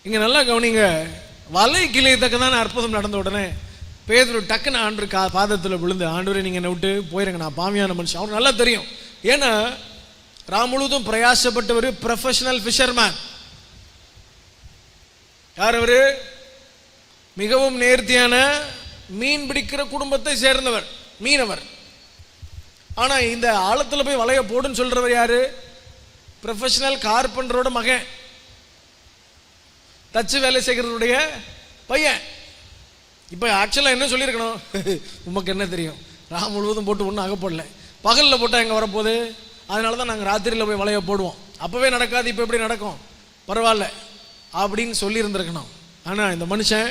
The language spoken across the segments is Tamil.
இங்க நல்லா கவனிங்க. வலை கிளையத்தக்கதான அற்புதம் நடந்த உடனே பேதுரு டக்குன்னு ஆண்டு பாதத்தில் விழுந்து, ஆண்டவரே நீங்க என்னை விட்டு போயிருங்க, நான் பாவியான மனுஷன். அவருக்கு நல்லா தெரியும். ஏன்னா முழுவதும் பிரயாசப்பட்டவர் ப்ரொஃபஷனல் ஃபிஷர்மேன். யார் அவரு? மிகவும் நேர்த்தியான மீன் பிடிக்கிற குடும்பத்தை சேர்ந்தவர், மீனவர். ஆனா இந்த ஆழத்துல போய் வலைய போடுன்னு சொல்றவர் யாரு? ப்ரொஃபஷனல் கார்பெண்டரோட மகன், தச்சு வேலை செய்கிறவருடைய பையன். இப்போ ஆக்சுவலாக என்ன சொல்லியிருக்கணும்? உமக்கு என்ன தெரியும், முழுவதும் போட்டு ஒன்றும் அகப்படல, பகலில் போட்டால் எங்கே வரப்போகுது, அதனால தான் நாங்கள் ராத்திரியில் போய் வலைய போடுவோம், அப்போவே நடக்காது, இப்போ எப்படி நடக்கும், பரவாயில்ல அப்படின்னு சொல்லியிருந்திருக்கணும். ஆனால் இந்த மனுஷன்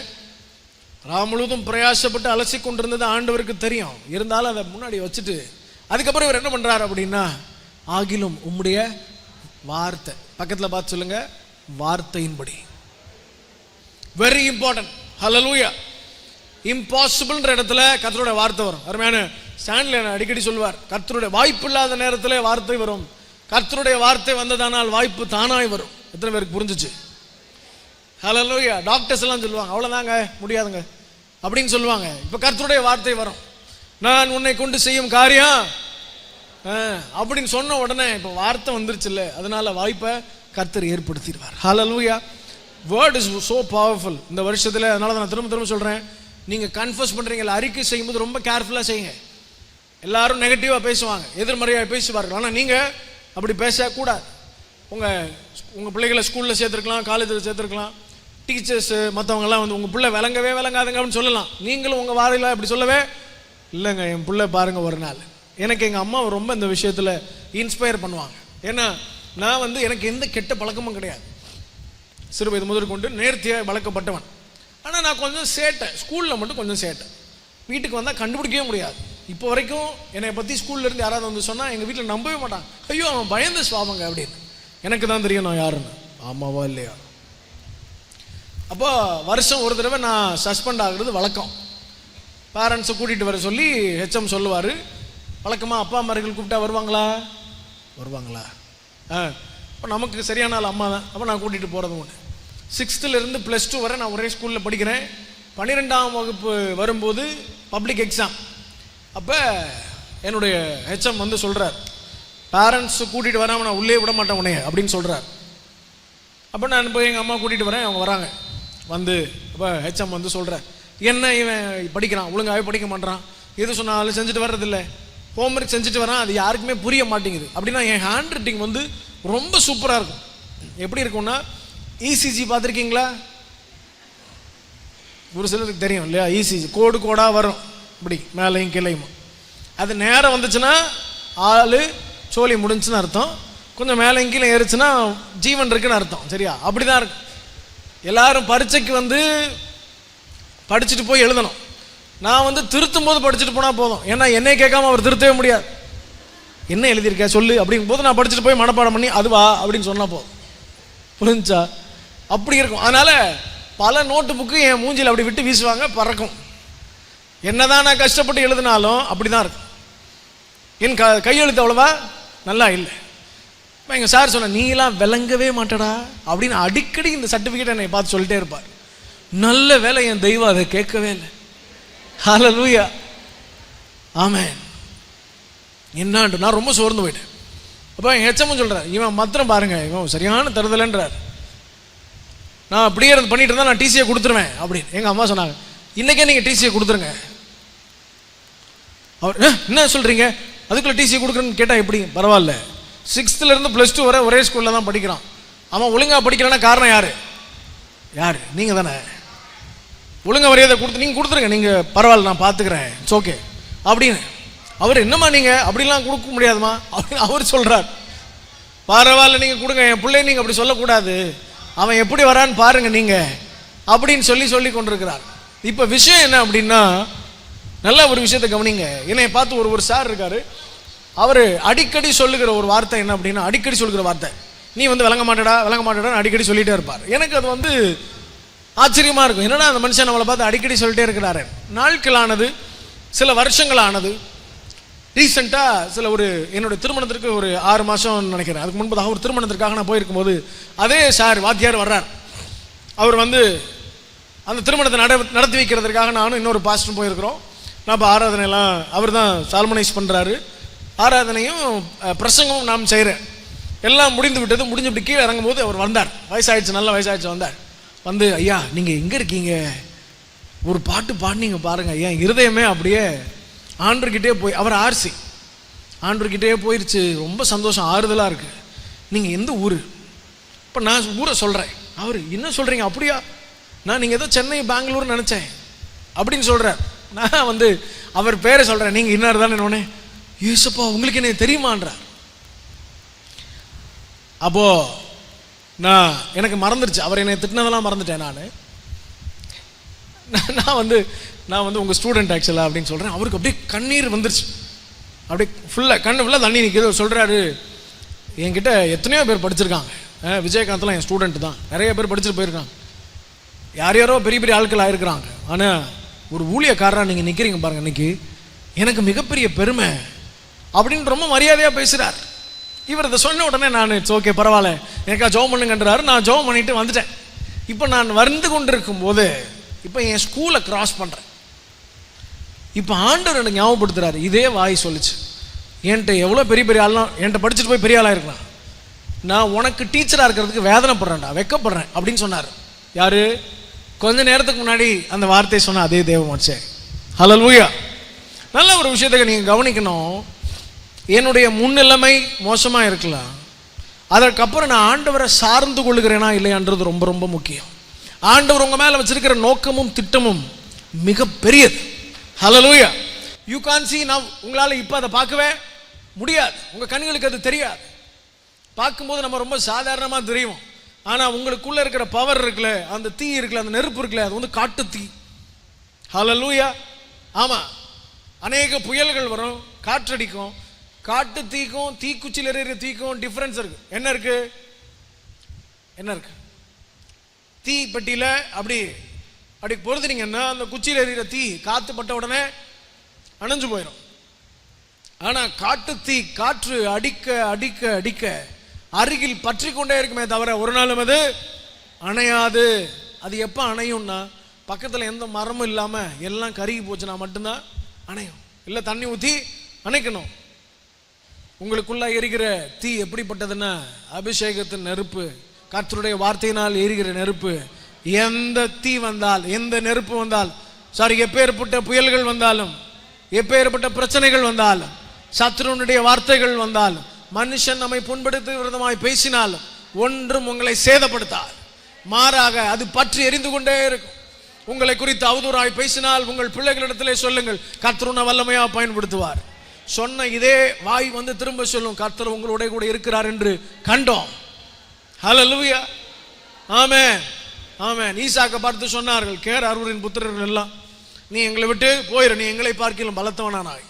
முழுவதும் பிரயாசப்பட்டு அலசி கொண்டிருந்தது ஆண்டவருக்கு தெரியும். இருந்தாலும் அதை முன்னாடி வச்சுட்டு அதுக்கப்புறம் இவர் என்ன பண்ணுறாரு அப்படின்னா, ஆகிலும் உம்முடைய வார்த்தை, பக்கத்தில் பார்த்து சொல்லுங்க, வார்த்தையின்படி. Very important. ஹல்லேலூயா. இம்பாசிபிள்ன்ற இடத்துல கர்த்தருடைய வார்த்தை வரும். அருமையான ஸ்டான்லி அடிக்கடி சொல்வார், கர்த்தருடைய வாய்ப்பு இல்லாத நேரத்தில் வார்த்தை வரும், கர்த்தருடைய வார்த்தை வந்ததானால் வாய்ப்பு தானாய் வரும். எத்தனை பேருக்கு புரிஞ்சிச்சு? ஹல்லேலூயா. டாக்டர்ஸ் எல்லாம் சொல்லுவாங்க, அவ்வளோதாங்க முடியாதுங்க அப்படின்னு சொல்லுவாங்க. இப்போ கர்த்தருடைய வார்த்தை வரும், நான் உன்னை கொண்டு செய்யும் காரியம் அப்படின்னு சொன்ன உடனே இப்போ வார்த்தை வந்துருச்சு இல்லை, அதனால வாய்ப்பை கர்த்தர் ஏற்படுத்திடுவார். ஹல்லேலூயா. வேர்ட் இஸ் சோ பவர்ஃபுல் இந்த வருஷத்தில். அதனால நான் திரும்ப திரும்ப சொல்கிறேன், நீங்கள் கன்ஃபஸ் பண்ணுறீங்களா, அறிக்கை செய்யும்போது ரொம்ப கேர்ஃபுல்லாக செய்யுங்க. எல்லாரும் நெகட்டிவாக பேசுவாங்க, எதிர்மறையாக பேசுவார்கள். ஆனால் நீங்கள் அப்படி பேசக்கூடாது. உங்கள் பிள்ளைகளை ஸ்கூலில் சேர்த்துருக்கலாம், காலேஜில் சேர்த்துருக்கலாம், டீச்சர்ஸு மற்றவங்கெல்லாம் வந்து உங்கள் பிள்ளை விளங்கவே விளங்காதுங்க அப்படின்னு சொல்லலாம். நீங்களும் உங்கள் வாரியில் அப்படி சொல்லவே இல்லைங்க, என் பிள்ளை பாருங்கள் ஒரு நாள். எனக்கு எங்கள் அம்மா ரொம்ப இந்த விஷயத்தில் இன்ஸ்பயர் பண்ணுவாங்க. ஏன்னா நான் வந்து எனக்கு எந்த கெட்ட பழக்கமும் கிடையாது, சிறு வயது முதல் கொண்டு நேர்த்தியாக வளர்க்கப்பட்டவன். ஆனால் நான் கொஞ்சம் சேட்டை, ஸ்கூலில் மட்டும் கொஞ்சம் சேட்டை, வீட்டுக்கு வந்தால் கண்டுபிடிக்கவே முடியாது. இப்போ வரைக்கும் என்னை பற்றி ஸ்கூல்லேருந்து யாராவது வந்து சொன்னால் எங்கள் வீட்டில் நம்பவே மாட்டாங்க, ஐயோ அவன் பயந்து சுவாபங்க அப்படின்னு. எனக்கு தான் தெரியும் நான் யாருன்னு, ஆமாவா இல்லையா. அப்போ வருஷம் ஒரு தடவை நான் சஸ்பெண்ட் ஆகுறது வழக்கம். பேரண்ட்ஸை கூட்டிகிட்டு வர சொல்லி ஹெச்எம் சொல்லுவார். வழக்கமாக அப்பா அம்மார்கள் கூப்பிட்டா வருவாங்களா? இப்போ நமக்கு சரியான ஆள் அம்மா தான். அப்போ நான் கூட்டிகிட்டு போகிறது ஒன்று. 6th + 2 வரை நான் ஒரே ஸ்கூலில் படிக்கிறேன். 12ஆம் வகுப்பு வரும்போது பப்ளிக் எக்ஸாம். அப்போ என்னுடைய ஹெச்எம் வந்து சொல்கிறார், பேரண்ட்ஸ் கூட்டிகிட்டு வராமல் நான் உள்ளே விட மாட்டேன் உன்னைய அப்படின்னு சொல்கிறார். அப்போ நான் போய் எங்கள் அம்மா கூட்டிகிட்டு வரேன், அவங்க வராங்க. வந்து அப்போ ஹெச்எம் வந்து சொல்கிறார், என்ன இவன் படிக்கிறான், ஒழுங்காகவே படிக்க மாட்டான், எது சொன்னாலும் செஞ்சுட்டு வர்றதில்லை, ஹோம்ஒர்க் செஞ்சுட்டு வரான், அது யாருக்குமே புரிய மாட்டேங்குது. அப்படின்னா என் ஹேண்ட் ரைட்டிங் வந்து ரொம்ப சூப்பராக இருக்கும். எப்படி இருக்கும்னா, இசிஜி பார்த்துருக்கீங்களா? ஒரு சிலருக்கு தெரியும் இல்லையா, இசிஜி கோடு கோடாக வரும், இப்படி மேலையும் கீழையும். அது நேரம் வந்துச்சுன்னா ஆள் சோழி முடிஞ்சுன்னு அர்த்தம், கொஞ்சம் மேலையும் கீழே ஏறிச்சுன்னா ஜீவன் இருக்குன்னு அர்த்தம். சரியா? அப்படி தான் இருக்கும். எல்லாரும் பரீட்சைக்கு வந்து படிச்சுட்டு போய் எழுதணும். நான் வந்து திருத்தும் போது படிச்சுட்டு போனால் போதும், ஏன்னா என்னை கேட்காம அவர் திருத்தவே முடியாது. என்ன எழுதியிருக்க சொல்லு அப்படிங்கும் போது நான் படிச்சுட்டு போய் மனப்பாடம் பண்ணி அதுவா அப்படின்னு சொன்னால் போதும். புரிஞ்சா? அப்படி இருக்கும். அதனால பல நோட்டு புக்கு என் மூஞ்சில் அப்படி விட்டு வீசுவாங்க, பறக்கும். என்னதான் நான் கஷ்டப்பட்டு எழுதினாலும் அப்படிதான் இருக்கும். என் கையெழுத்து அவ்வளவா நல்லா இல்லை. எங்கள் சார் சொன்ன, நீலாம் விளங்கவே மாட்டடா அப்படின்னு அடிக்கடி இந்த சர்டிஃபிகேட் என்னை பார்த்து சொல்லிட்டே இருப்பார். நல்ல வேலை என் தெய்வம் அதை கேட்கவே இல்லை. ஹல்லேலூயா. ஆமென். என்னான்ட்டு நான் ரொம்ப சோர்ந்து போயிட்டேன். அப்போ என் ஹெச்எம் சொல்கிறார், இவன் மாத்திரம் பாருங்க, இவன் சரியான தருதலைன்றார். நான் அப்படியே பண்ணிட்டு இருந்தா நான் டிசியை கொடுத்துருவேன் அப்படின்னு. எங்கள் அம்மா சொன்னாங்க, இன்னைக்கே நீங்கள் டிசியை கொடுத்துருங்க. அவர் என்ன சொல்கிறீங்க, அதுக்குள்ளே டிசியை கொடுக்குறேன்னு கேட்டால் எப்படி? பரவாயில்ல, 6th + 2 வரை ஒரே ஸ்கூலில் தான் படிக்கிறான், அவன் ஒழுங்காக படிக்கலன்னா காரணம் யார்? நீங்கள் தானே. ஒழுங்காக மரியாதை நீங்கள் கொடுத்துருங்க, நீங்கள் பரவாயில்ல நான் பார்த்துக்கிறேன், இட்ஸ் ஓகே அப்படின்னு. அவர் என்னம்மா நீங்கள் அப்படிலாம் கொடுக்க முடியாதுமா அப்படின்னு அவர் சொல்கிறார். பரவாயில்ல நீங்கள் கொடுங்க, என் பிள்ளை நீங்கள் அப்படி சொல்லக்கூடாது, அவன் எப்படி வரான்னு பாருங்க நீங்கள் அப்படின்னு சொல்லி கொண்டிருக்கிறார். இப்போ விஷயம் என்ன அப்படின்னா, நல்ல ஒரு விஷயத்தை கவனிங்க. என்னை பார்த்து ஒரு சார் இருக்காரு, அவர் அடிக்கடி சொல்லுகிற ஒரு வார்த்தை என்ன அப்படின்னா, அடிக்கடி சொல்லுகிற வார்த்தை, நீ வந்து விளங்க மாட்டேடான்னு அடிக்கடி சொல்லிகிட்டே இருப்பார். எனக்கு அது வந்து ஆச்சரியமாக இருக்கும். என்னடா அந்த மனுஷன் நம்மளை பார்த்து அடிக்கடி சொல்லிட்டே இருக்கிறாரு. நாட்கள் ஆனது, சில வருஷங்கள் ஆனது. ரீசெண்டாக என்னுடைய திருமணத்திற்கு ஒரு 6 மாதம் நினைக்கிறேன், அதுக்கு முன்பதாக ஒரு திருமணத்திற்காக நான் போயிருக்கும் போது அதே சார் வாத்தியார் வர்றார். அவர் வந்து அந்த திருமணத்தை நடத்தி வைக்கிறதுக்காக நானும் இன்னொரு பாஸ்டரும் போயிருக்கிறோம். நான் இப்போ ஆராதனையெல்லாம் அவர் தான் சால்மனைஸ் பண்ணுறாரு. ஆராதனையும் பிரசங்கமும் நான் செய்கிறேன். எல்லாம் முடிந்து விட்டது. முடிஞ்சு இப்படி கீழே இறங்கும்போது அவர் வந்தார். வயசாகிடுச்சு, நல்ல வயசாகிடுச்சு. வந்தார். வந்து, ஐயா நீங்கள் எங்கே இருக்கீங்க, ஒரு பாட்டு பாடினீங்க பாருங்கள், என் இருதயமே அப்படியே ஆண்டர்கிட்டே போய், அவர் ஆர்சி ஆண்டர்கிட்டே போயிடுச்சு. ரொம்ப சந்தோஷம், ஆறுதலாக இருக்குது. நீங்கள் எந்த ஊர்? இப்போ நான் ஊரை சொல்கிறேன். அவர் என்ன சொல்கிறீங்க, அப்படியா, நான் நீங்கள் ஏதோ சென்னை பெங்களூர்னு நினச்சேன் அப்படின்னு சொல்கிறார். நான் வந்து அவர் பேரை சொல்கிறேன். நீங்கள் இன்னார் தானே என்னோடனே, ஏசப்பா உங்களுக்கு என்ன தெரியுமான்றார். அப்போது எனக்கு மறந்துடுச்சு, அவர் என்னை திட்டினதெல்லாம் மறந்துட்டேன். நான் வந்து உங்கள் ஸ்டூடெண்ட் ஆக்சுவலாக அப்படின்னு சொல்கிறேன். அவருக்கு அப்படியே கண்ணீர் வந்துருச்சு. அப்படியே கண்ணு ஃபுல்லாக தண்ணி நிற்கிது. சொல்கிறாரு, என்கிட்ட எத்தனையோ பேர் படிச்சிருக்காங்க, விஜயகாந்த்லாம் என் ஸ்டூடெண்ட் தான், நிறைய பேர் படிச்சுட்டு போயிருக்காங்க, யாரோ பெரிய பெரிய ஆட்கள் ஆயிருக்கிறாங்க. ஆனால் ஒரு ஊழியக்காரராக நீங்கள் நிற்கிறீங்க பாருங்கள், இன்னைக்கு எனக்கு மிகப்பெரிய பெருமை அப்படின்னு ரொம்ப மரியாதையாக பேசுகிறார். இவர் இதை சொன்ன உடனே நான் இட்ஸ் ஓகே பரவாயில்ல, எனக்கா ஜெபம் பண்ணுங்கன்றாரு. நான் ஜெபம் பண்ணிட்டு வந்துட்டேன். இப்போ நான் வந்து கொண்டிருக்கும் போது இப்போ என் ஸ்கூலை கிராஸ் பண்ணுறேன். இப்போ ஆண்டவர் எனக்கு ஞாபகப்படுத்துறாரு, இதே வாய் சொல்லிச்சு, என்கிட்ட எவ்வளோ பெரிய பெரிய ஆள்லாம் என்கிட்ட படிச்சுட்டு போய் பெரிய ஆளாக இருக்கலாம், நான் உனக்கு டீச்சராக இருக்கிறதுக்கு வேதனைப்படுறேன்டா, வெக்கப்படுறேன் அப்படின்னு சொன்னார். யார்? கொஞ்ச நேரத்துக்கு முன்னாடி அந்த வார்த்தையை சொன்ன அதே தேவமாச்சே. ஹல்லேலூயா. நல்ல ஒரு விஷயத்தை நீங்கள் கவனிக்கணும். என்னுடைய முன்னிலைமை மோசமாக இருக்கலாம், அதற்கப்புறம் நான் ஆண்டவரை சார்ந்து கொள்ளுகிறேனா இல்லையான்றது ரொம்ப ரொம்ப முக்கியம். ஆண்டவர் உங்கள் மேலே வச்சிருக்கிற நோக்கமும் திட்டமும் மிக பெரியது. ஹல்லேலூயா. You can see now. உங்களால் இப்போ அதை பார்க்கவே முடியாது, உங்கள் கண்களுக்கு அது தெரியாது. பார்க்கும்போது நம்ம ரொம்ப சாதாரணமாக தெரியும். ஆனால் உங்களுக்குள்ளே இருக்கிற பவர் இருக்குல்ல, அந்த தீ இருக்குல்ல, அந்த நெருப்பு இருக்குல்ல, அது வந்து காட்டு தீ. ஹல்லேலூயா. ஆமாம், அநேக புயல்கள் வரும், காற்றடிக்கும். காட்டு தீக்கும் தீக்குச்சியில் எறிகிற தீக்கும் டிஃப்ரென்ஸ் இருக்கு. என்ன இருக்கு? தீ பெட்டியில் அப்படி பொறுத்துனீங்கன்னா அந்த குச்சியில் எறிகிற தீ காற்று பட்ட உடனே அணைஞ்சு போயிடும். ஆனால் காட்டு தீ காற்று அடிக்க அடிக்க அடிக்க அருகில் பற்றி கொண்டே இருக்குமே தவிர ஒரு நாளும் அது அணையாது. அது எப்போ அணையும்னா, பக்கத்தில் எந்த மரமும் இல்லாமல் எல்லாம் கருகி போச்சுன்னா மட்டும்தான் அணையும். இல்லை தண்ணி ஊற்றி அணைக்கணும். உங்களுக்குள்ள எரிகிற தீ எப்படிப்பட்டதுன்னா, அபிஷேகத்தின் நெருப்பு, கர்த்தருடைய வார்த்தையினால் எரிகிற நெருப்பு. எந்த தீ வந்தால், எந்த நெருப்பு வந்தால், எப்பேற்பட்ட புயல்கள் வந்தாலும், எப்பேற்பட்ட பிரச்சனைகள் வந்தாலும், சத்துருனுடைய வார்த்தைகள் வந்தாலும், மனுஷன் நம்மை புண்படுத்தும் விதமாய் பேசினாலும் ஒன்றும் உங்களை சேதப்படுத்தாது. மாறாக அது பற்றி எரிந்து கொண்டே இருக்கும். உங்களை குறித்து அவதூறாய் பேசினால் உங்கள் பிள்ளைகளிடத்திலே சொல்லுங்கள், கர்த்தர் உன்னை வல்லமையா பயன்படுத்துவார். சொன்ன இதே வாய் வந்து திரும்ப சொல்லும், கர்த்தர் உங்களோட கூட இருக்கிறார் என்று கண்டோம். ஹல்லேலூயா. ஆமென், ஆமென். ஈசாக்கை பார்த்து சொன்னார்கள், கேர் அருவரின் புத்திரர்கள் எல்லாம், நீ எங்களை விட்டு போயிரு, நீ எங்களை பார்க்கலாம் பலத்தவனானாய்.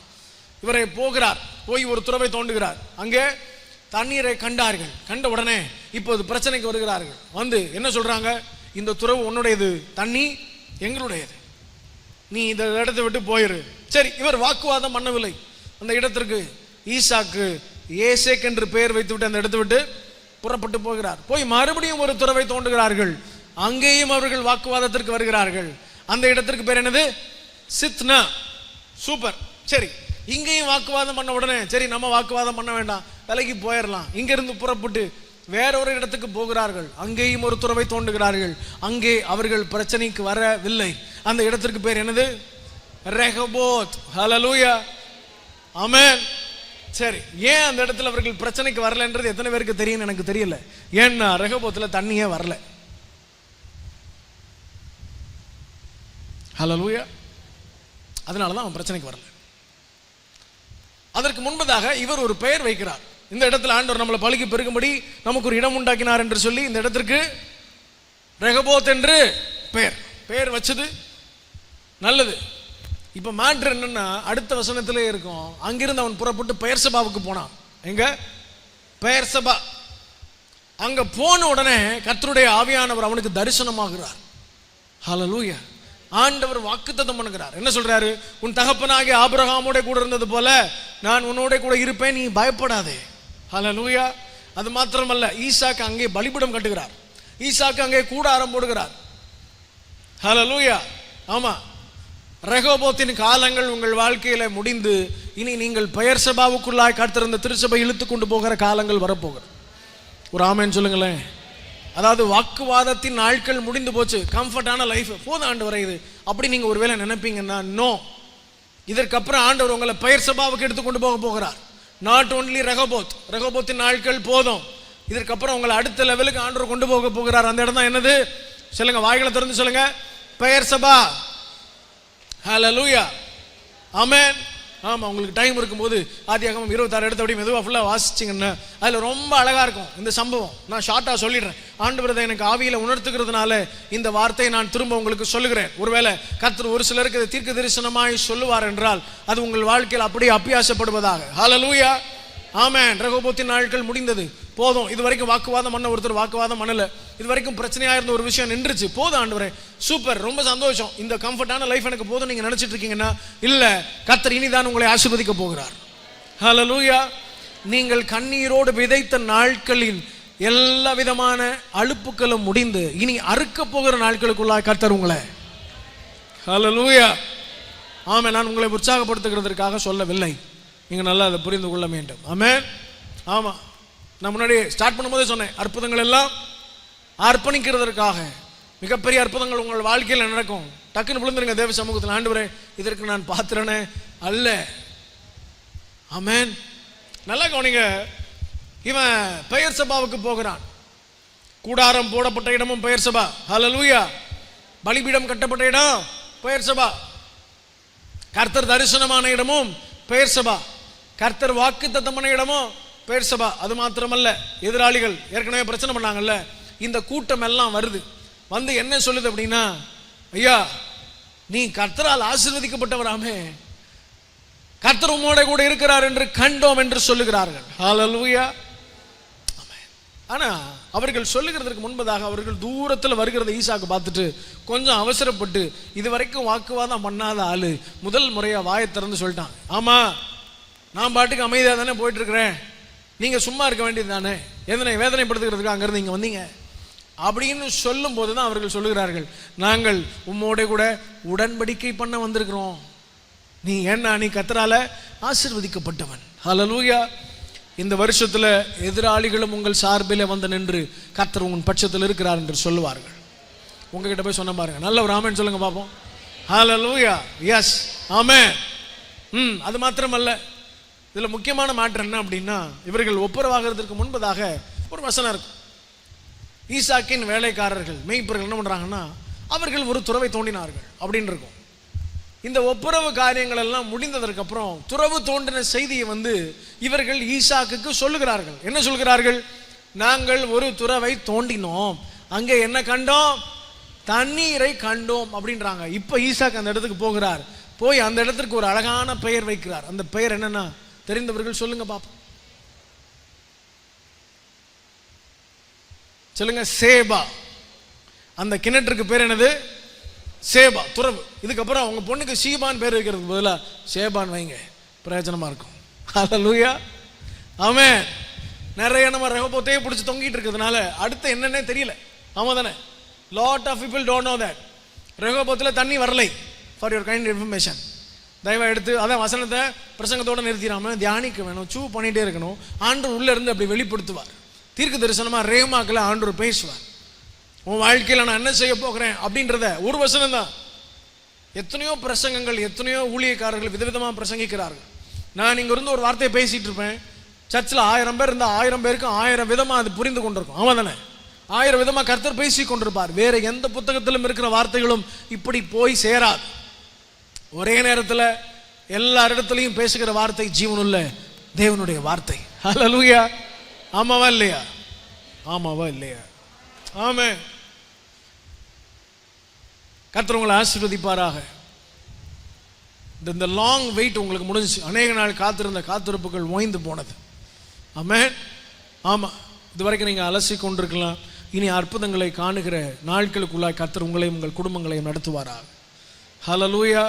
இவரை போகிறார், போய் ஒரு துறவை தோண்டுகிறார். அங்கே தண்ணீரை கண்டார்கள். கண்ட உடனே இப்போது பிரச்சனைக்கு வருகிறார்கள். வந்து என்ன சொல்றாங்க? இந்த துறவு உன்னுடையது, தண்ணி எங்களுடையது, நீ இந்த இடத்தை விட்டு போயிரு. சரி, இவர் வாக்குவாதம் பண்ணவில்லை. அந்த இடத்திற்கு ஈசாக்கு ஏசேக் என்று பெயர் வைத்து விட்டு அந்த இடத்தை விட்டு புறப்பட்டு போகிறார். போய் மறுபடியும் ஒரு துறவை தோண்டுகிறார்கள். அங்கேயும் அவர்கள் வாக்குவாதத்திற்கு வருகிறார்கள். அந்த இடத்திற்கு பேர் என்னது? சித்னா. சூப்பர். சரி, இங்கேயும் வாக்குவாதம் பண்ண உடனே சரி நம்ம வாக்குவாதம் பண்ண வேண்டாம், விலைக்கு போயிடலாம். இங்கிருந்து புறப்பட்டு வேற ஒரு இடத்துக்கு போகிறார்கள். அங்கேயும் ஒரு துறவை தோண்டுகிறார்கள். அங்கே அவர்கள் பிரச்சனைக்கு வரவில்லை. அந்த இடத்திற்கு பேர் என்னது? ரெகோபோத். ஹல்லேலூயா. ஆமென். சரி, ஏன் அந்த இடத்துல அவர்கள் பிரச்சனைக்கு வரலன்றது எத்தனை பேருக்கு தெரியும்? எனக்கு தெரியல. ஏன்னா ரெகோபோத்துல தண்ணியே வரல. ஹல்லேலூயா. அதனாலதான் அவன் பிரச்சனைக்கு வரல. அதற்கு முன்பதாக இவர் ஒரு பெயர் வைக்கிறார். இந்த இடத்துல ஆண்டவர் நம்மளை பழுகி பெருகும்படி நமக்கு ஒரு இடம் உண்டாக்கினார் என்று சொல்லி இந்த இடத்திற்கு ரெகோபோத் என்று பெயர் வச்சது நல்லது. இப்ப மேட்ரு என்னன்னா, அடுத்த வசனத்திலே இருக்கும், அங்கிருந்து அவன் புறப்பட்டு பெயர்சபாவுக்கு போனான். எங்க? பெயர்சபா. அங்க போன உடனே கர்த்தருடைய ஆவியானவர் அவனுக்கு தரிசனமாகிறார். ஹல்லேலூயா. ஆண்டவர் வாக்குத்தத்தம் பண்ணுகிறார். என்ன சொல்றாரு? உன் தகப்பனாகிய ஆபிரகாமோட கூட இருந்தது போல நான் உன்னோட கூட இருப்பேன், நீ பயப்படாதே. ஹல்லேலூயா. அது மாத்திரமல்ல, ஈசாக்கு அங்கே பலிபீடம் கட்டுகிறார். ஈசாக்கு அங்கே கூடாரம் போடுகிறார். ஹல்லேலூயா. ஆமா, ரெகோபோத்தின் காலங்கள் உங்கள் வாழ்க்கையில முடிந்து இனி நீங்கள் பெயர்சபாவுக்குள்ளாய் கர்த்தர் திருச்சபை இழுத்து கொண்டு போகிற காலங்கள் வரப்போகிறது. ஒரு ஆமென் சொல்லுங்களேன். அதாவது வாக்குவாதத்தின் நாட்கள் முடிந்து போச்சு, கம்ஃபர்டான லைஃப் போதும் ஆண்டவரே இது அப்படி நீங்க ஒருவேளை நினைப்பீங்கன்னா, நோ, இதற்கப்புறம் ஆண்டவர் உங்களை பெயர்சபாவுக்கு எடுத்துக்கொண்டு போக போகிறார். நாட் ஓன்லி ரெகோபோத்தின் நாட்கள் போதும், இதற்கப்புறம் உங்களை அடுத்த லெவலுக்கு ஆண்டவர் கொண்டு போக போகிறார். அந்த இடம் தான் என்னது சொல்லுங்க, வாய்களை திறந்து சொல்லுங்க, பெயர்சபா. ஹல்லேலூயா. ஆமென். ஆமா, உங்களுக்கு டைம் இருக்கும்போது ஆதியாகமம் 26 எடுத்து அப்படி மெதுவாக ஃபுல்லாக வாசிச்சிங்கன்னா அதில் ரொம்ப அழகாக இருக்கும் இந்த சம்பவம். நான் ஷார்ட்டாக சொல்லிடுறேன், ஆண்டவர் எனக்கு ஆவியில் உணர்த்துக்கிறதுனால இந்த வார்த்தையை நான் திரும்ப உங்களுக்கு சொல்லுகிறேன். ஒருவேளை கர்த்தர் ஒரு சிலருக்கு தீர்க்க தரிசனமாய் சொல்லுவார் என்றால் அது உங்கள் வாழ்க்கையில் அப்படியே அபியாசப்படுவதாக. ஹல்லேலூயா. ஆமென். ரெகோபோத்தின் நாட்கள் முடிந்தது, போதும். இது வரைக்கும் வாக்குவாதம் பண்ண ஒருத்தர் வாக்குவாதம் பண்ணல, இது வரைக்கும் பிரச்சனையா இருந்த ஒரு விஷயம் நின்றுச்சு, போதும் ஆண்டவரே, சூப்பர், ரொம்ப சந்தோஷம், இந்த கம்ஃபர்டான லைஃப் எனக்கு போதும் நீங்க நினைச்சிட்டு இருக்கீங்கன்னா, இல்ல, கர்த்தர் இனிதான் உங்களை ஆசீர்வதிக்க போகிறார். ஹல்லேலூயா. நீங்கள் கண்ணீரோடு விதைத்த நாட்களின் எல்லா விதமான அலுப்புக்களும் முடிந்து இனி அறுக்க போகிற நாட்களுக்குள்ளாய் கர்த்தர் உங்களை. ஹல்லேலூயா. ஆமே, நான் உங்களை உற்சாகப்படுத்துகிறதற்காக சொல்லவில்லை, நீங்க நல்லா அதை புரிந்து கொள்ள வேண்டும். ஆமென். ஆமா, நான் முன்னாடி ஸ்டார்ட் பண்ணும்போதே சொன்னேன், அற்புதங்கள் எல்லாம் அர்ப்பணிக்கிறதற்காக. மிகப்பெரிய அற்புதங்கள் உங்கள் வாழ்க்கையில் நடக்கும். டக்குன்னு விழுந்துருங்க தேவ சமூகத்தில், ஆண்டவரே இதற்கு நான் பாத்திரனே அல்ல. ஆமென். நல்லா கவனிங்க, இவன் பெயர் சபாவுக்கு போகிறான். கூடாரம் போடப்பட்ட இடமும் பெயர் சபா. ஹல்லேலூயா. பலிபீடம் கட்டப்பட்ட இடம் பெயர் சபா. கர்த்தர் தரிசனமான இடமும் பெயர் சபா. கர்த்தர் வாக்குத்தத்தம் பண்ண இடமும் பெயர் சபா. அது மாத்திரமல்ல, எதிராளிகள் ஏற்கனவே பிரச்சனை பண்ணாங்கல்ல, இந்த கூட்டம் எல்லாம் வருது, வந்து என்ன சொல்லுது அப்படின்னா, ஐயா நீ கர்த்தரால் ஆசீர்வதிக்கப்பட்டவராமே, கர்த்தர் உம்மோட கூட இருக்கிறார் என்று கண்டோம் என்று சொல்லுகிறார்கள். ஹல்லேலூயா. ஆனா அவர்கள் சொல்லுகிறதுக்கு முன்பதாக அவர்கள் தூரத்தில் வருகிறத ஈசாக்கு பார்த்துட்டு கொஞ்சம் அவசரப்பட்டு, இதுவரைக்கும் வாக்குவாதம் பண்ணாத ஆளு முதல் முறையா வாயை திறந்து சொல்லிட்டான், ஆமா நான் பாட்டுக்கு அமைதியாக தானே போயிட்டு இருக்கிறேன், நீங்க சும்மா இருக்க வேண்டியது தானே, எதனை வேதனைப்படுத்துகிறதுக்கு அங்கிருந்து இங்க வந்தீங்க அப்படின்னு சொல்லும் போதுதான் அவர்கள் சொல்லுகிறார்கள், நாங்கள் உம்மோட கூட உடன்படிக்கை பண்ண வந்திருக்கிறோம், நீ என்ன, நீ கர்த்தரால ஆசீர்வதிக்கப்பட்டவன். ஹல்லேலூயா. இந்த வருஷத்துல எதிராளிகளும் உங்கள் சார்பில் வந்து நின்று கர்த்தர் உங்கள் பட்சத்தில் இருக்கிறார் என்று சொல்லுவார்கள். உங்ககிட்ட போய் சொன்ன பாருங்க, நல்ல ஒரு ஆமென் சொல்லுங்க பாப்போம். ஹல்லேலூயா. எஸ், ஆமென். அது மாத்திரமல்ல, இதுல முக்கியமான மேட்டர் என்ன அப்படின்னா, இவர்கள் ஒப்புரவாகிறதுக்கு முன்பதாக ஒரு வசனம் இருக்கும். ஈசாக்கின் வேலைக்காரர்கள் மேய்ப்பர்கள் என்ன பண்றாங்கன்னா, அவர்கள் ஒரு துறவை தோண்டினார்கள் அப்படின்னு இருக்கும். இந்த ஒப்புரவு காரியங்கள் எல்லாம் முடிந்ததற்கு அப்புறம் துறவு தோண்டின செய்தியை வந்து இவர்கள் ஈசாக்குக்கு சொல்லுகிறார்கள். என்ன சொல்கிறார்கள்? நாங்கள் ஒரு துறவை தோண்டினோம், அங்கே என்ன கண்டோம், தண்ணீரை கண்டோம் அப்படின்றாங்க. இப்ப ஈசாக்கு அந்த இடத்துக்கு போகிறார், போய் அந்த இடத்துக்கு ஒரு அழகான பெயர் வைக்கிறார். அந்த பெயர் என்னன்னா, தெரிந்தவர்கள் சொல்லுங்க பாப்போம், சொல்லுங்க. சேபா. அந்த கிணற்றுக்கு பேர் என்னது? சேபா, துறவு. இதுக்கப்புறம் அவங்க பொண்ணுக்கு சீபான் பேர் வைக்கிறதுக்கு பதிலாக சேபான் வைங்க, பிரயோஜனமா இருக்கும். ஹல்லேலூயா. ஆமென். நிறைய நம்ம ரெகோபோத்தையே பிடிச்சி தொங்கிட்டு இருக்கிறதுனால அடுத்து என்னன்னே தெரியல. ஆமா தானே? Lot of people don't know that ரெகோபோத்தில் தண்ணி வரலை. ஃபார் யுவர் கைண்ட் இன்ஃபர்மேஷன், தயவா எடுத்து அதான் வசனத்தை பிரசங்கத்தோட நிறுத்திடாம தியானிக்க வேணும், சூ பண்ணிட்டே இருக்கணும். ஆண்டவர் உள்ள இருந்து அப்படி வெளிப்படுத்துவார். தீர்க்க தரிசனமா ரேமாக்களை ஆண்டவர் பேசுவார். உன் வாழ்க்கையில் நான் என்ன செய்ய போகிறேன் அப்படின்றத ஒரு வசனம் தான். எத்தனையோ பிரசங்கங்கள், எத்தனையோ ஊழியக்காரர்கள் விதவிதமாக பிரசங்கிக்கிறார்கள். நான் இங்க இருந்து ஒரு வார்த்தையை பேசிட்டு இருப்பேன், சர்ச்சில் 1000 பேர் இருந்தால் 1000 பேருக்கு 1000 விதமா அது புரிந்து கொண்டிருக்கும். ஆமா தானே? 1000 விதமா கர்த்தர் பேசி கொண்டிருப்பார். வேற எந்த புத்தகத்திலும் இருக்கிற வார்த்தைகளும் இப்படி போய் சேராது. ஒரே நேரத்தில் எல்லாரிடத்திலையும் பேசுகிற வார்த்தை ஜீவனுள்ள தேவனுடைய வார்த்தை. ஹல்லேலூயா. ஆமாவா இல்லையா? ஆமாவா இல்லையா? ஆமே. கர்த்தர் உங்களை ஆசீர்வதிப்பாராக. இந்த லாங் வெயிட் உங்களுக்கு முடிஞ்சு, அநேக நாள் காத்திருந்த காத்திருப்புகள் ஓய்ந்து போனது. ஆமென். ஆமா, இதுவரைக்கும் நீங்க அலசி கொண்டிருக்கலாம். இனி அற்புதங்களை காணுகிற நாட்களுக்குள்ளாய் கர்த்தர் உங்களையும் உங்கள் குடும்பங்களையும் நடத்துவாராக. ஹல்லேலூயா.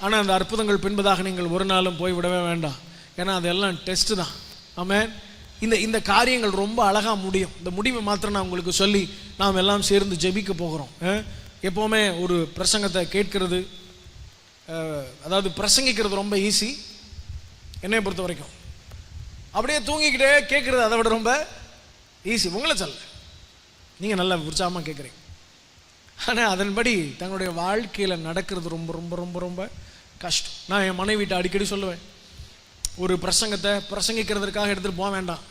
ஆனால் அந்த அற்புதங்கள் பின்பதாக நீங்கள் ஒரு நாளும் போய்விடவே வேண்டாம். ஏன்னா அதெல்லாம் டெஸ்ட் தான். ஆமென். இந்த காரியங்கள் ரொம்ப அழகாக முடியும். இந்த முடிவை மாத்திரம் நான் உங்களுக்கு சொல்லி நாம் எல்லாம் சேர்ந்து ஜெபிக்க போகிறோம். எப்போவுமே ஒரு பிரசங்கத்தை கேட்கிறது, அதாவது பிரசங்கிக்கிறது ரொம்ப ஈஸி என்னை பொறுத்த வரைக்கும். அப்படியே தூங்கிக்கிட்டே கேட்குறது அதை விட ரொம்ப ஈஸி. உங்களை சொல்ல நீங்கள் நல்லா உற்சாகமாக கேட்குறீங்க, ஆனால் அதன்படி தங்களுடைய வாழ்க்கையில் நடக்கிறது ரொம்ப ரொம்ப ரொம்ப ரொம்ப கஷ்டம். நான் என் மனைவிட்ட அடிக்கடி சொல்லுவேன், ஒரு பிரசங்கத்தை பிரசங்கிக்கிறதுக்காக எடுத்துகிட்டு போக வேண்டாம்,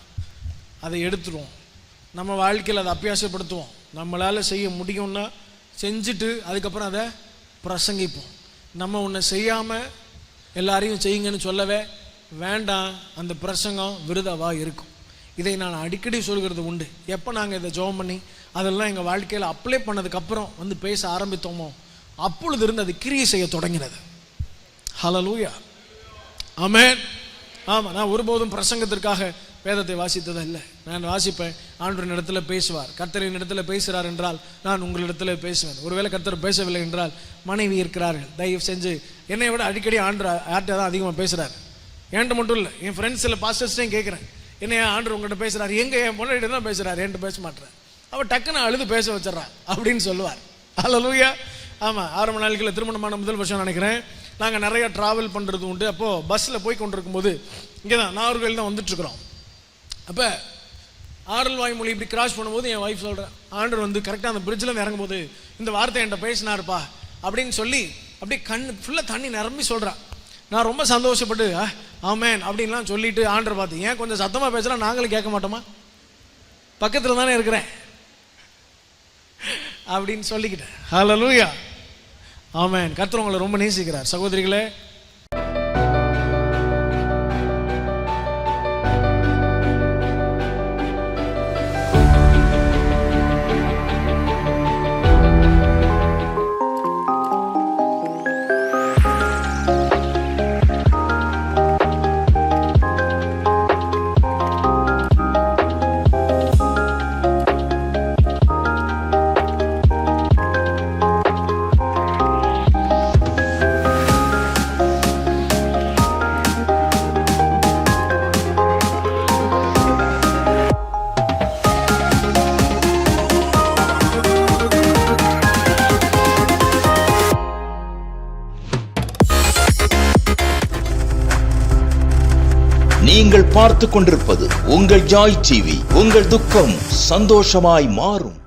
அதை எடுத்துருவோம், நம்ம வாழ்க்கையில் அதை அபியாசப்படுத்துவோம், நம்மளால் செய்ய முடியும்னா செஞ்சுட்டு அதுக்கப்புறம் அதை பிரசங்கிப்போம். நம்ம ஒன்று செய்யாமல் எல்லாரையும் செய்யுங்கன்னு சொல்லவே வேண்டாம், அந்த பிரசங்கம் விருதாவாக இருக்கும். இதை நான் அடிக்கடி சொல்கிறது உண்டு. எப்போ நாங்கள் இதை ஜெபம் பண்ணி அதெல்லாம் எங்கள் வாழ்க்கையில் அப்ளை பண்ணதுக்கப்புறம் வந்து பேச ஆரம்பித்தோமோ அப்பொழுது இருந்து அது கிரியை செய்ய தொடங்கினது. ஹல்லேலூயா, ஆமென். ஆமாம், நான் ஒருபோதும் பிரசங்கத்திற்காக வேதத்தை வாசித்ததே இல்லை. நான் வாசிப்பேன், ஆண்டவரின் இடத்துல பேசுவார். கர்த்தரின் இடத்துல பேசுகிறார் என்றால் நான் உங்களிடத்துல பேசுவேன். ஒருவேளை கர்த்தர் பேசவில்லை என்றால் மனைவி இருக்கிறார்கள், தயவு செஞ்சு என்னை விட அடிக்கடி ஆண்டவர் யார்கிட்ட தான் அதிகமாக பேசுகிறார். என்கிட்ட மட்டும் இல்லை, என் ஃப்ரெண்ட்ஸில் பாஸ்டர்ஸ்டையும் கேட்குறேன், என்னையா ஆண்டவர் உங்கள்கிட்ட பேசுகிறார், எங்கே என் பொண்ணு தான் பேசுகிறார், என்கிட்ட பேச மாட்டேறேன். அவள் டக்குன்னு அழுது பேச வச்சிடறான் அப்படின்னு சொல்லுவார். ஹல்லேலூயா. ஆமாம், 6 நாட்களில் திருமணமான முதல் வருஷம் நினைக்கிறேன், நாங்கள் நிறையா ட்ராவல் பண்ணுறது உண்டு. அப்போது பஸ்ஸில் போய் கொண்டிருக்கும்போது இங்கே தான் நாகர்கோவில் தான் வந்துட்டுருக்குறோம். அப்போ ஆரல் வாய்மொழி இப்படி கிராஸ் பண்ணும்போது என் ஒய்ஃப் சொல்கிறேன், ஆண்டவர் வந்து கரெக்டாக அந்த பிரிட்ஜில் இறங்கும்போது இந்த வார்த்தை என்கிட்ட பேசினார்ப்பா அப்படின்னு சொல்லி அப்படியே கண் ஃபுல்லாக தண்ணி நிரம்பி சொல்கிறான். நான் ரொம்ப சந்தோஷப்பட்டு ஆமேன் அப்படின்லாம் சொல்லிட்டு ஆண்டவர் பார்த்து, ஏன் கொஞ்சம் சத்தமாக பேசுகிறா, நாங்களும் கேட்க மாட்டோமா, பக்கத்தில் தானே இருக்கிறேன் அப்படின்னு சொல்லிக்கிட்டேன். ஹல்லேலூயா, ஆமென். கர்த்தர் உங்களை ரொம்ப நேசிக்கிறார் சகோதரிகளே. நீங்கள் பார்த்துக் கொண்டிருப்பது உங்கள் ஜாய் டிவி. உங்கள் துக்கம் சந்தோஷமாய் மாறும்.